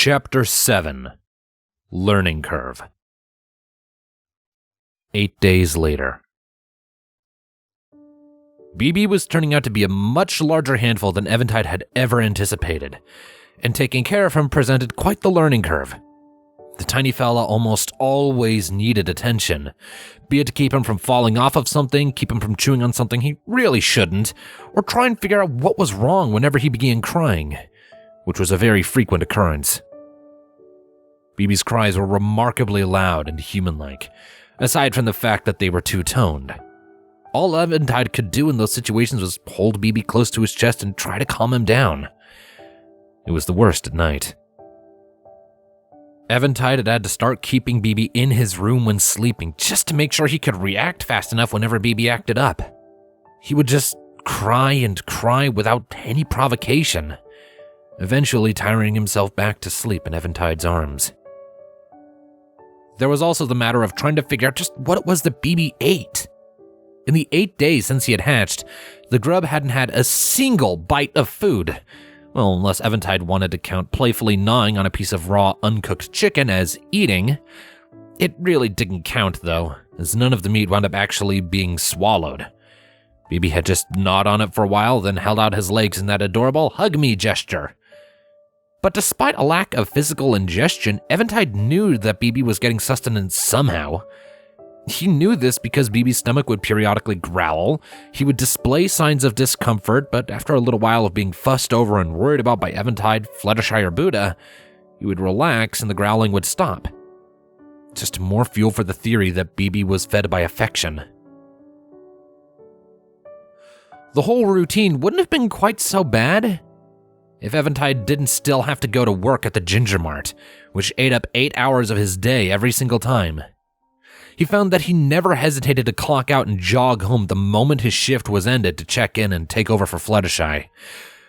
Chapter 7 Learning Curve 8 days later. BB was turning out to be a much larger handful than Eventide had ever anticipated, and taking care of him presented quite the learning curve. The tiny fella almost always needed attention, be it to keep him from falling off of something, keep him from chewing on something he really shouldn't, or try and figure out what was wrong whenever he began crying, which was a very frequent occurrence. BB's cries were remarkably loud and human-like, aside from the fact that they were two-toned. All Eventide could do in those situations was hold BB close to his chest and try to calm him down. It was the worst at night. Eventide had to start keeping BB in his room when sleeping just to make sure he could react fast enough whenever BB acted up. He would just cry and cry without any provocation, eventually tiring himself back to sleep in Eventide's arms. There was also the matter of trying to figure out just what it was that BB ate. In the 8 days since he had hatched, the grub hadn't had a single bite of food. Well, unless Eventide wanted to count playfully gnawing on a piece of raw, uncooked chicken as eating. It really didn't count, though, as none of the meat wound up actually being swallowed. BB had just gnawed on it for a while, then held out his legs in that adorable hug me gesture. But despite a lack of physical ingestion, Eventide knew that BB was getting sustenance somehow. He knew this because BB's stomach would periodically growl, he would display signs of discomfort, but after a little while of being fussed over and worried about by Eventide, Fluttershy, or Buddha, he would relax and the growling would stop. Just more fuel for the theory that BB was fed by affection. The whole routine wouldn't have been quite so bad if Eventide didn't still have to go to work at the Ginger Mart, which ate up 8 hours of his day every single time. He found that he never hesitated to clock out and jog home the moment his shift was ended to check in and take over for Fluttershy,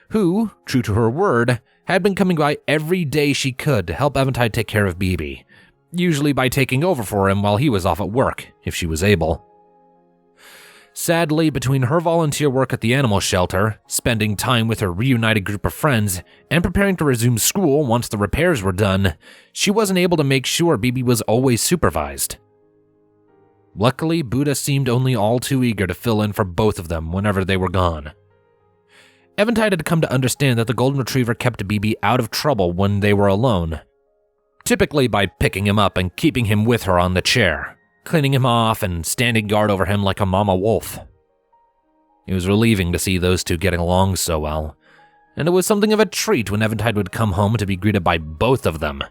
who, true to her word, had been coming by every day she could to help Eventide take care of BB, usually by taking over for him while he was off at work, if she was able. Sadly, between her volunteer work at the animal shelter, spending time with her reunited group of friends, and preparing to resume school once the repairs were done, she wasn't able to make sure BB was always supervised. Luckily, Buddha seemed only all too eager to fill in for both of them whenever they were gone. Eventide had come to understand that the Golden Retriever kept BB out of trouble when they were alone, typically by picking him up and keeping him with her on the chair, cleaning him off and standing guard over him like a mama wolf. It was relieving to see those two getting along so well, and it was something of a treat when Eventide would come home to be greeted by both of them,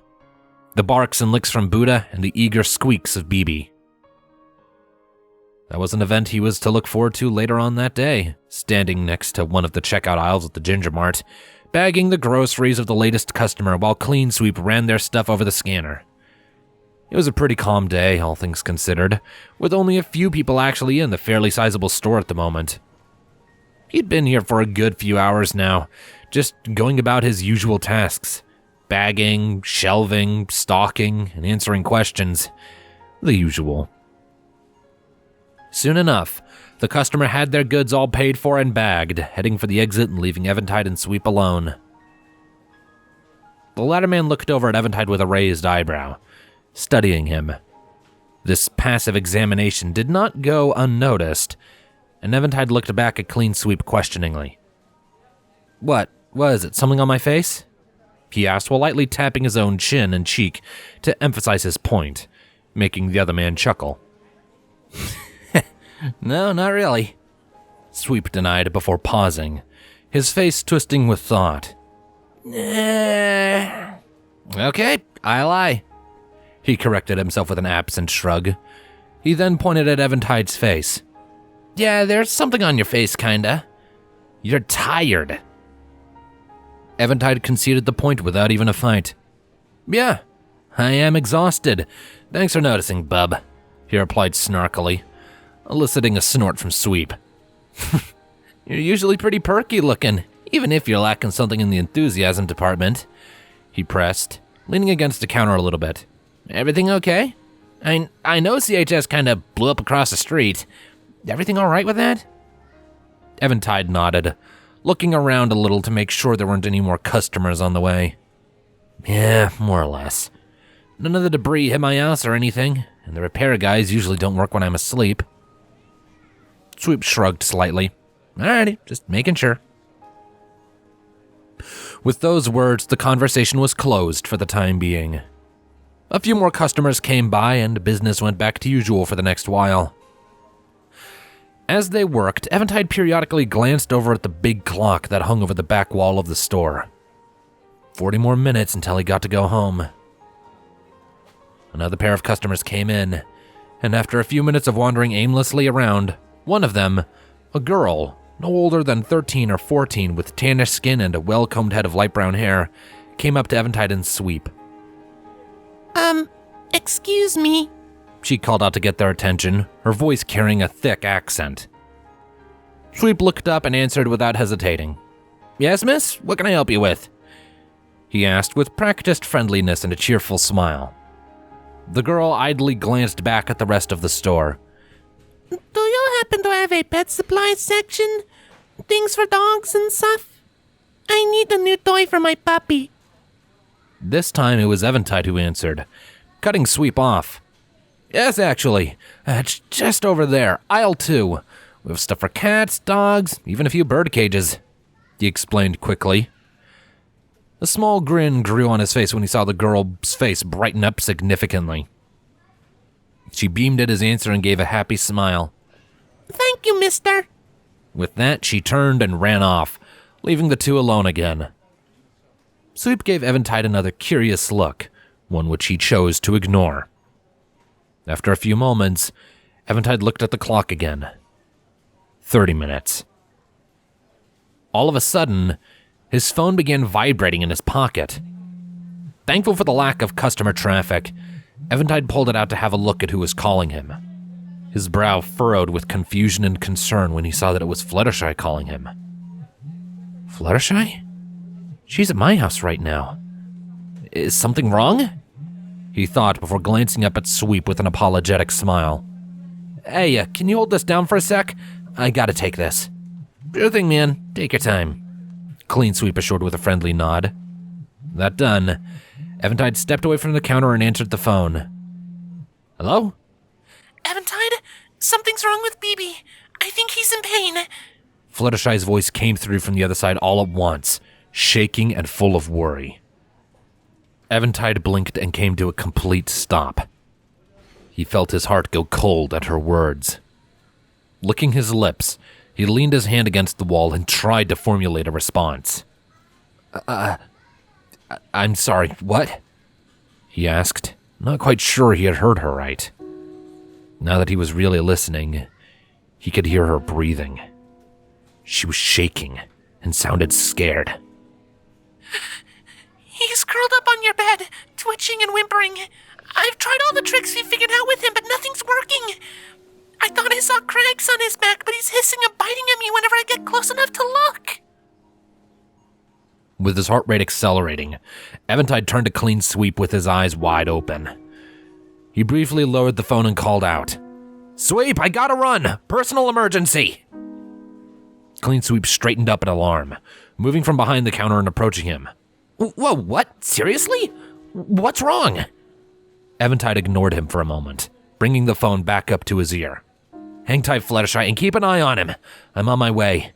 the barks and licks from Buddha and the eager squeaks of BB. That was an event he was to look forward to later on that day, standing next to one of the checkout aisles at the Ginger Mart, bagging the groceries of the latest customer while Clean Sweep ran their stuff over the scanner. It was a pretty calm day, all things considered, with only a few people actually in the fairly sizable store at the moment. He'd been here for a good few hours now, just going about his usual tasks, bagging, shelving, stocking, and answering questions. The usual. Soon enough, the customer had their goods all paid for and bagged, heading for the exit and leaving Eventide and Sweep alone. The latter man looked over at Eventide with a raised eyebrow, studying him. This passive examination did not go unnoticed, and Eventide looked back at Clean Sweep questioningly. What is it, something on my face?" he asked while lightly tapping his own chin and cheek to emphasize his point, making the other man chuckle. "No, not really," Sweep denied before pausing, his face twisting with thought. Okay, I lie," he corrected himself with an absent shrug. He then pointed at Eventide's face. "Yeah, there's something on your face, kinda. You're tired." Eventide conceded the point without even a fight. "Yeah, I am exhausted. Thanks for noticing, bub," he replied snarkily, eliciting a snort from Sweep. "You're usually pretty perky looking, even if you're lacking something in the enthusiasm department," he pressed, leaning against the counter a little bit. "Everything okay? I know CHS kinda blew up across the street. Everything alright with that?" Eventide nodded, looking around a little to make sure there weren't any more customers on the way. Yeah, more or less. None of the debris hit my ass or anything, and the repair guys usually don't work when I'm asleep. Sweep shrugged slightly. Alrighty, just making sure. With those words, the conversation was closed for the time being. A few more customers came by and business went back to usual for the next while. As they worked, Eventide periodically glanced over at the big clock that hung over the back wall of the store. 40 more minutes until he got to go home. Another pair of customers came in, and after a few minutes of wandering aimlessly around, one of them, a girl, no older than 13 or 14 with tannish skin and a well-combed head of light brown hair, came up to Eventide and Sweep. Excuse me, she called out to get their attention, her voice carrying a thick accent. Sweep looked up and answered without hesitating. Yes, miss? What can I help you with? He asked with practiced friendliness and a cheerful smile. The girl idly glanced back at the rest of the store. Do you happen to have a pet supply section? Things for dogs and stuff? I need a new toy for my puppy. This time it was Eventide who answered, cutting Sweep off. Yes, actually. It's just over there, aisle 2. We have stuff for cats, dogs, even a few bird cages, he explained quickly. A small grin grew on his face when he saw the girl's face brighten up significantly. She beamed at his answer and gave a happy smile. Thank you, mister. With that, she turned and ran off, leaving the two alone again. Sweep gave Eventide another curious look, one which he chose to ignore. After a few moments, Eventide looked at the clock again. 30 minutes. All of a sudden, his phone began vibrating in his pocket. Thankful for the lack of customer traffic, Eventide pulled it out to have a look at who was calling him. His brow furrowed with confusion and concern when he saw that it was Fluttershy calling him. Fluttershy? She's at my house right now. Is something wrong? He thought before glancing up at Sweep with an apologetic smile. Hey, can you hold this down for a sec? I gotta take this. Sure thing, man. Take your time. Clean Sweep assured with a friendly nod. That done, Eventide stepped away from the counter and answered the phone. Hello? Eventide, something's wrong with BB. I think he's in pain. Fluttershy's voice came through from the other side all at once, shaking and full of worry. Eventide blinked and came to a complete stop. He felt his heart go cold at her words. Licking his lips, he leaned his hand against the wall and tried to formulate a response. I'm sorry, what? He asked, not quite sure he had heard her right. Now that he was really listening, he could hear her breathing. She was shaking and sounded scared. He's curled up on your bed, twitching and whimpering. I've tried all the tricks we figured out with him, but nothing's working. I thought I saw cracks on his back, but he's hissing and biting at me whenever I get close enough to look. With his heart rate accelerating, Eventide turned to Clean Sweep with his eyes wide open. He briefly lowered the phone and called out, Sweep, I gotta run! Personal emergency! Clean Sweep straightened up in alarm, moving from behind the counter and approaching him. Whoa, what? Seriously? What's wrong? Eventide ignored him for a moment, bringing the phone back up to his ear. Hang tight, Fluttershy, and keep an eye on him. I'm on my way,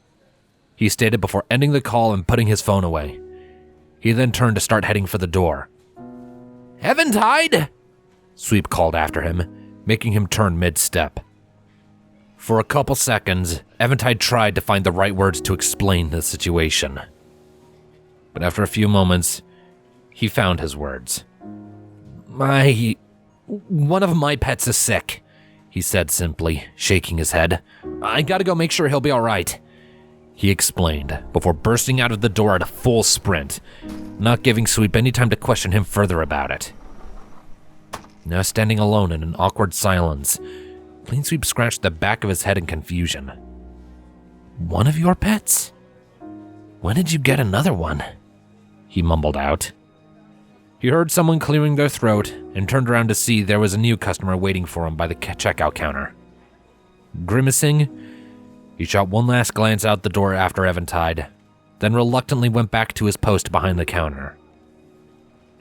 he stated before ending the call and putting his phone away. He then turned to start heading for the door. Eventide! Sweep called after him, making him turn mid-step. For a couple seconds, Eventide tried to find the right words to explain the situation. But after a few moments, he found his words. One of my pets is sick, he said simply, shaking his head. I gotta go make sure he'll be all right, he explained, before bursting out of the door at a full sprint, not giving Sweep any time to question him further about it. Now standing alone in an awkward silence, Clean Sweep scratched the back of his head in confusion. One of your pets? When did you get another one? He mumbled out. He heard someone clearing their throat and turned around to see there was a new customer waiting for him by the checkout counter. Grimacing, he shot one last glance out the door after Eventide, then reluctantly went back to his post behind the counter.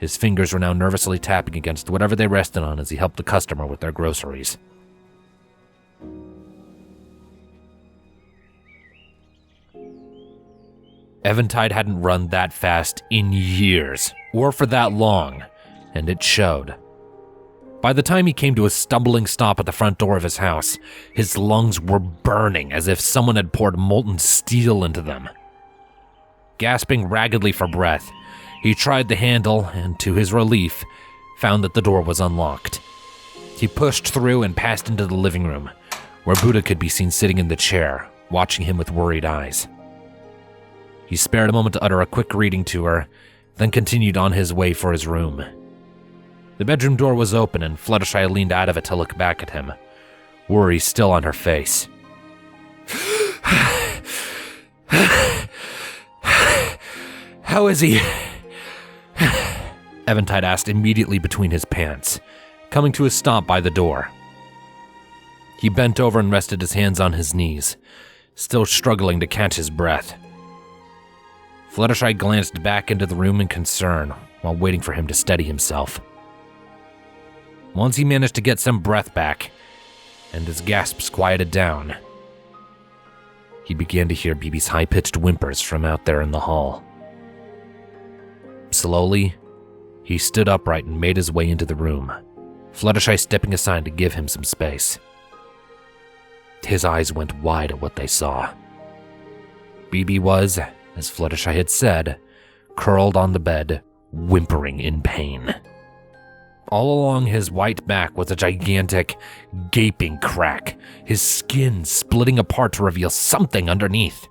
His fingers were now nervously tapping against whatever they rested on as he helped the customer with their groceries. Eventide hadn't run that fast in years, or for that long, and it showed. By the time he came to a stumbling stop at the front door of his house, his lungs were burning as if someone had poured molten steel into them. Gasping raggedly for breath, he tried the handle and, to his relief, found that the door was unlocked. He pushed through and passed into the living room, where Buddha could be seen sitting in the chair, watching him with worried eyes. He spared a moment to utter a quick greeting to her, then continued on his way for his room. The bedroom door was open and Fluttershy leaned out of it to look back at him, worry still on her face. How is he? Eventide asked immediately between his pants, coming to a stop by the door. He bent over and rested his hands on his knees, still struggling to catch his breath. Fluttershy glanced back into the room in concern while waiting for him to steady himself. Once he managed to get some breath back, and his gasps quieted down, he began to hear BB's high-pitched whimpers from out there in the hall. Slowly, he stood upright and made his way into the room, Fluttershy stepping aside to give him some space. His eyes went wide at what they saw. BB was, as Fluttershy had said, curled on the bed, whimpering in pain. All along his white back was a gigantic, gaping crack, his skin splitting apart to reveal something underneath.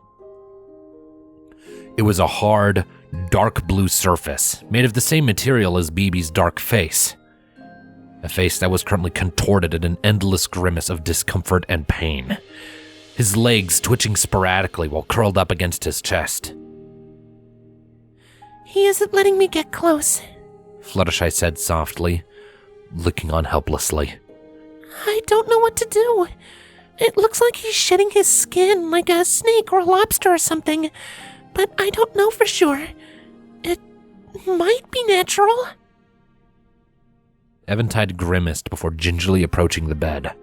It was a hard, dark blue surface, made of the same material as BB's dark face. A face that was currently contorted in an endless grimace of discomfort and pain, his legs twitching sporadically while curled up against his chest. He isn't letting me get close, Fluttershy said softly, looking on helplessly. I don't know what to do. It looks like he's shedding his skin like a snake or a lobster or something, but I don't know for sure. It might be natural. Eventide grimaced before gingerly approaching the bed,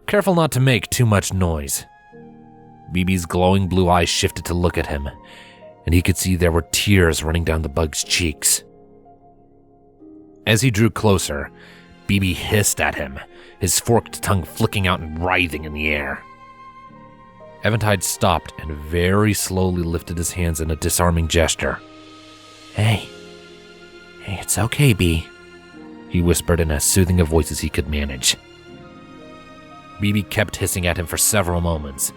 careful not to make too much noise. BB's glowing blue eyes shifted to look at him, and he could see there were tears running down the bug's cheeks. As he drew closer, BB hissed at him, his forked tongue flicking out and writhing in the air. Eventide stopped and very slowly lifted his hands in a disarming gesture. Hey, it's okay, B, he whispered in as soothing a voice as he could manage. BB kept hissing at him for several moments,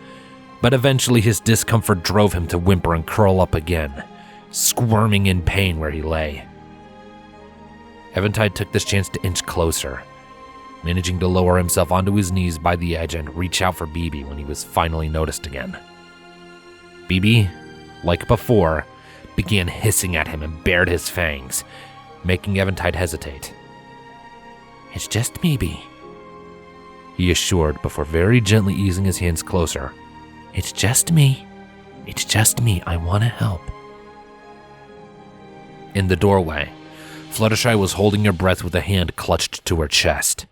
but eventually his discomfort drove him to whimper and curl up again, squirming in pain where he lay. Eventide took this chance to inch closer, managing to lower himself onto his knees by the edge and reach out for BB when he was finally noticed again. BB, like before, began hissing at him and bared his fangs, making Eventide hesitate. It's just me, B, he assured before very gently easing his hands closer. It's just me. It's just me. I want to help. In the doorway, Fluttershy was holding her breath with a hand clutched to her chest.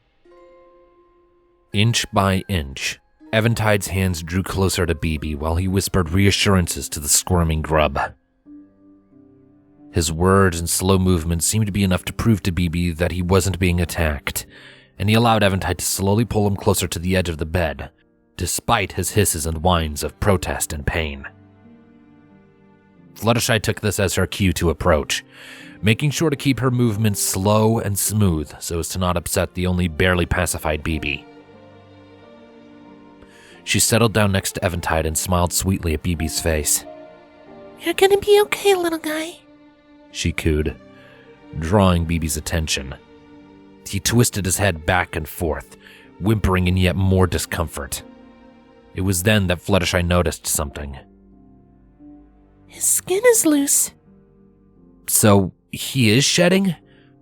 Inch by inch, Eventide's hands drew closer to BB while he whispered reassurances to the squirming grub. His words and slow movements seemed to be enough to prove to BB that he wasn't being attacked, and he allowed Eventide to slowly pull him closer to the edge of the bed, despite his hisses and whines of protest and pain. Fluttershy took this as her cue to approach, making sure to keep her movements slow and smooth so as to not upset the only barely pacified BB. She settled down next to Eventide and smiled sweetly at BB's face. You're gonna be okay, little guy, she cooed, drawing BB's attention. He twisted his head back and forth, whimpering in yet more discomfort. It was then that Fluttershy noticed something. His skin is loose. So he is shedding?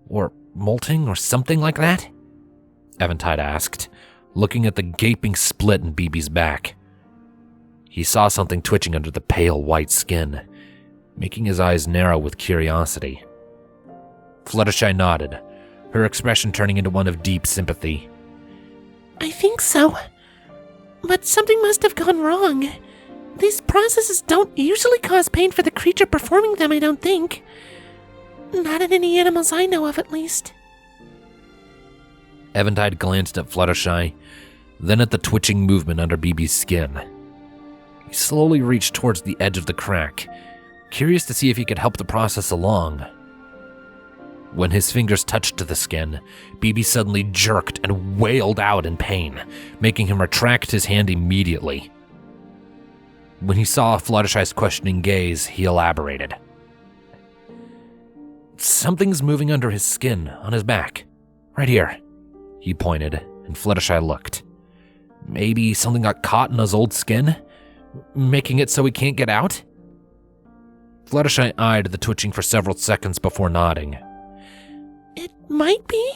Or molting or something like that? Eventide asked, looking at the gaping split in BB's back. He saw something twitching under the pale white skin, making his eyes narrow with curiosity. Fluttershy nodded, her expression turning into one of deep sympathy. I think so. But something must have gone wrong. These processes don't usually cause pain for the creature performing them, I don't think. Not in any animals I know of, at least. Eventide glanced at Fluttershy, then at the twitching movement under BB's skin. He slowly reached towards the edge of the crack, curious to see if he could help the process along. When his fingers touched the skin, BB suddenly jerked and wailed out in pain, making him retract his hand immediately. When he saw Fluttershy's questioning gaze, he elaborated. Something's moving under his skin, on his back. Right here. He pointed, and Fluttershy looked. Maybe something got caught in his old skin, making it so he can't get out? Fluttershy eyed the twitching for several seconds before nodding. It might be?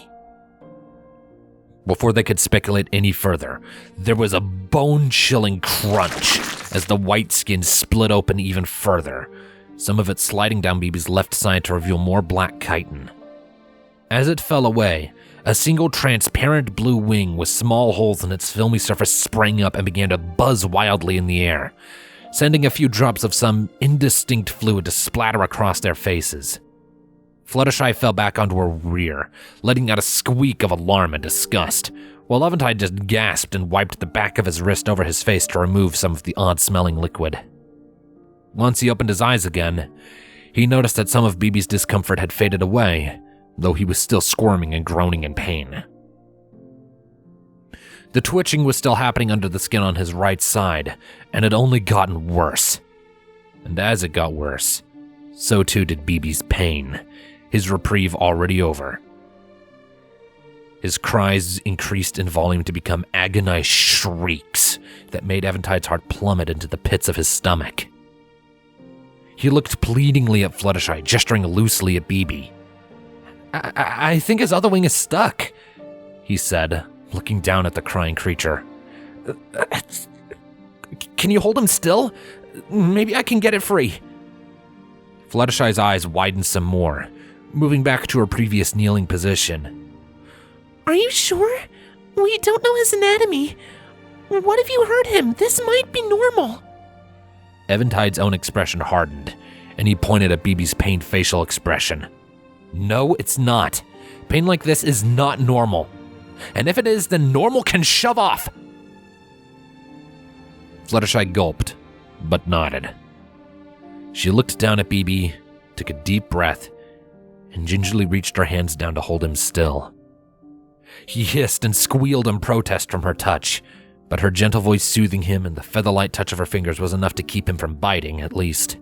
Before they could speculate any further, there was a bone-chilling crunch as the white skin split open even further, some of it sliding down BB's left side to reveal more black chitin. As it fell away, a single transparent blue wing with small holes in its filmy surface sprang up and began to buzz wildly in the air, sending a few drops of some indistinct fluid to splatter across their faces. Fluttershy fell back onto her rear, letting out a squeak of alarm and disgust, while Eventide just gasped and wiped the back of his wrist over his face to remove some of the odd-smelling liquid. Once he opened his eyes again, he noticed that some of BB's discomfort had faded away, though he was still squirming and groaning in pain. The twitching was still happening under the skin on his right side, and had only gotten worse. And as it got worse, so too did BB's pain, his reprieve already over. His cries increased in volume to become agonized shrieks that made Eventide's heart plummet into the pits of his stomach. He looked pleadingly at Fluttershy, gesturing loosely at BB. I think his other wing is stuck, he said, looking down at the crying creature. Can you hold him still? Maybe I can get it free. Fluttershy's eyes widened some more, moving back to her previous kneeling position. Are you sure? We don't know his anatomy. What if you hurt him? This might be normal. Eventide's own expression hardened, and he pointed at BB's pained facial expression. No, it's not. Pain like this is not normal. And if it is, then normal can shove off. Fluttershy gulped, but nodded. She looked down at BB, took a deep breath, and gingerly reached her hands down to hold him still. He hissed and squealed in protest from her touch, but her gentle voice soothing him and the feather-light touch of her fingers was enough to keep him from biting, at least.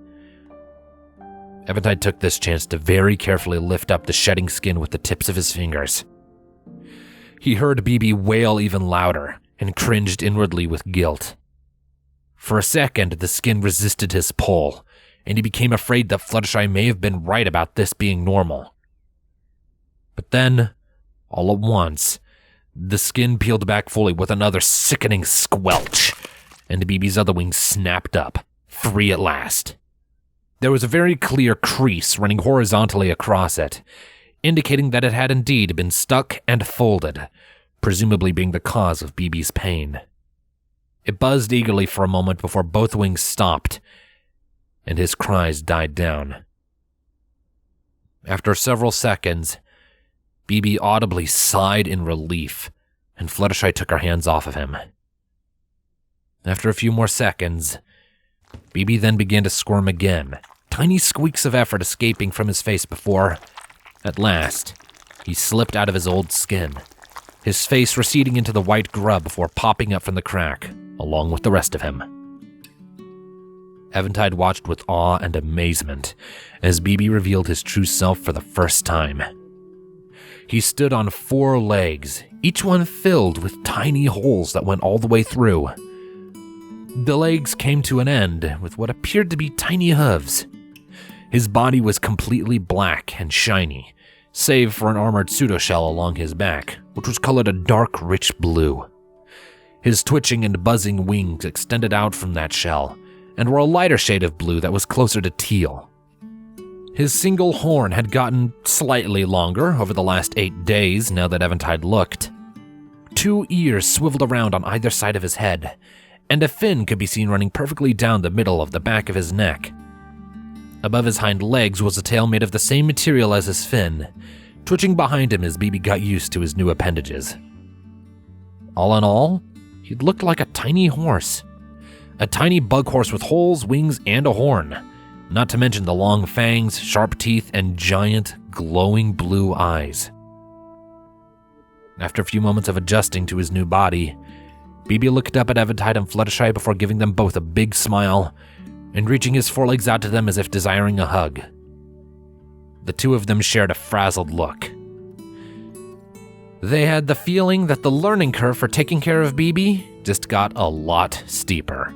Eventide took this chance to very carefully lift up the shedding skin with the tips of his fingers. He heard BB wail even louder and cringed inwardly with guilt. For a second, the skin resisted his pull, and he became afraid that Fluttershy may have been right about this being normal. But then, all at once, the skin peeled back fully with another sickening squelch, and BB's other wing snapped up, free at last. There was a very clear crease running horizontally across it, indicating that it had indeed been stuck and folded, presumably being the cause of BB's pain. It buzzed eagerly for a moment before both wings stopped, and his cries died down. After several seconds, BB audibly sighed in relief, and Fluttershy took her hands off of him. After a few more seconds, BB then began to squirm again, tiny squeaks of effort escaping from his face before, at last, he slipped out of his old skin, his face receding into the white grub before popping up from the crack, along with the rest of him. Eventide watched with awe and amazement as BB revealed his true self for the first time. He stood on 4 legs, each one filled with tiny holes that went all the way through. The legs came to an end with what appeared to be tiny hooves. His body was completely black and shiny, save for an armored pseudoshell along his back, which was colored a dark, rich blue. His twitching and buzzing wings extended out from that shell, and were a lighter shade of blue that was closer to teal. His single horn had gotten slightly longer over the last 8 days now that Eventide looked. 2 ears swiveled around on either side of his head, and a fin could be seen running perfectly down the middle of the back of his neck. Above his hind legs was a tail made of the same material as his fin, twitching behind him as BB got used to his new appendages. All in all, he looked like a tiny horse. A tiny bug horse with holes, wings, and a horn, not to mention the long fangs, sharp teeth, and giant, glowing blue eyes. After a few moments of adjusting to his new body, BB looked up at Eventide and Fluttershy before giving them both a big smile and reaching his forelegs out to them as if desiring a hug. The two of them shared a frazzled look. They had the feeling that the learning curve for taking care of BB just got a lot steeper.